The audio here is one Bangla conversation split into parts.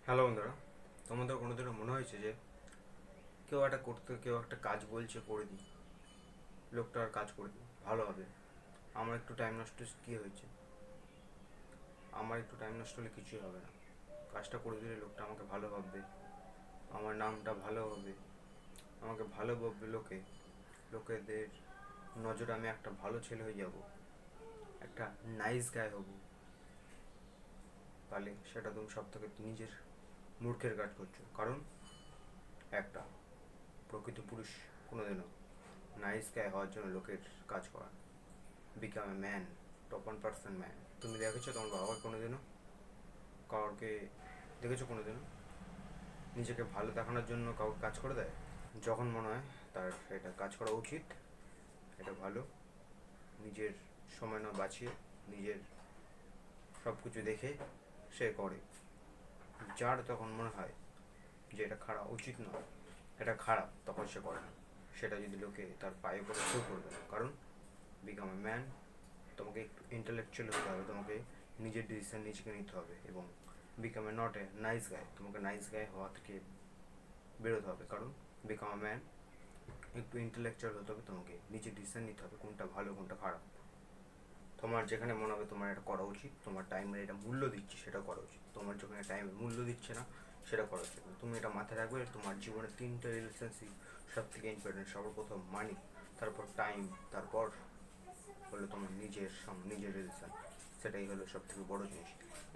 হ্যালো বন্ধুরা, তোমাদের কোনোদিনও মনে হয়েছে যে কেউ একটা কাজ বলছে করে দিই, লোকটার কাজ করে দিই, ভালো হবে, আমার একটু টাইম নষ্ট কী হয়েছে, আমার একটু টাইম নষ্ট হলে কিছুই হবে না, কাজটা করে দিলে লোকটা আমাকে ভালো ভাববে, আমার নামটা ভালো হবে, আমাকে ভালো ভাববে লোকেদের নজরে আমি একটা ভালো ছেলে হয়ে যাব, একটা নাইস গাই হব। তাহলে সেটা তুমি সব থেকে নিজের মূর্খের কাজ করছো। কারণ একটা প্রকৃত পুরুষ কোনোদিনও নাইস গাই হওয়ার জন্য লোকের কাজ করা, become a man, top 1% man. তুমি দেখেছো তোমার বাবা কোনোদিনও কাউকে দেখেছো কোনোদিনও নিজেকে ভালো দেখানোর জন্য কাউকে কাজ করে দেয়? যখন মনে হয় তার এটা কাজ করা উচিত, এটা ভালো, নিজের সময় না বাঁচিয়ে নিজের সব কিছু দেখে সে করে। যার তখন মনে হয় যে এটা খারাপ, উচিত নয়, এটা খারাপ, তখন সে করে না। সেটা যদি লোকে তার পায়ে করে শো করবে না। কারণ বিকাম এ ম্যান, তোমাকে একটু ইন্টেলেকচুয়াল হতে হবে, তোমাকে নিজের ডিসিশন নিজেকে নিতে হবে এবং become a not a nice guy, তোমাকে নাইস গাই হওয়া থেকে বেরোতে হবে। কারণ বিকাম এ ম্যান, একটু ইন্টেলেকচুয়াল হতে হবে, তোমাকে নিজের ডিসিশন নিতে হবে কোনটা ভালো কোনটা খারাপ। তোমার যেখানে মনে হবে তোমার এটা করা উচিত, তোমার টাইমের এটা মূল্য দিচ্ছে, সেটা করা উচিত। তোমার যেখানে টাইমের মূল্য দিচ্ছে না, সেটা করা উচিত না। তুমি এটা মাথায় রাখবে, তোমার জীবনের 3টা রিলেশনশিপ সব থেকে ইম্পর্টেন্ট। সর্বপ্রথম মানি, তারপর টাইম, তারপর হলো তোমার নিজের রিলেশন। সেটাই হলো সব থেকে বড় জিনিস।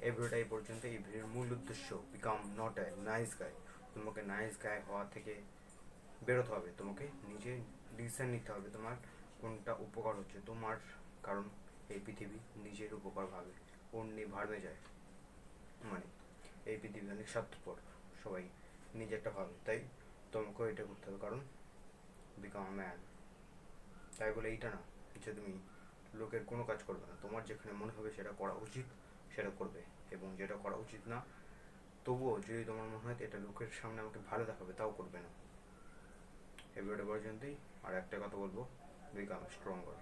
এই ভিডিওটা এই পর্যন্ত। এই ভিডিওর মূল উদ্দেশ্য become not a nice guy. তোমাকে নাইস গাই হওয়া থেকে বেরোতে হবে, তোমাকে নিজে ডিসিশন নিতে হবে তোমার কোনটা উপকার হচ্ছে তোমার। কারণ এই পৃথিবী নিজের উপকার ভাবে, অন্যে ভাবে যায়। মানে এই পৃথিবী অনেক স্বার্থপর, সবাই নিজেরটা ভাবে, তাই তোমাকেও এটা করতে হবে। কারণ বিকাম ম্যান, তাই বলে এইটা না যে তুমি লোকের কোনো কাজ করবে না। তোমার যেখানে মনে হবে সেটা করা উচিত, সেটা করবে। এবং যেটা করা উচিত না, তবুও যদি তোমার মনে হয় এটা লোকের সামনে আমাকে ভালো দেখাবে, তাও করবে না। এই ভিডিওটা পর্যন্তই। আর একটা কথা বলবো, বিকাম স্ট্রঙ্গার।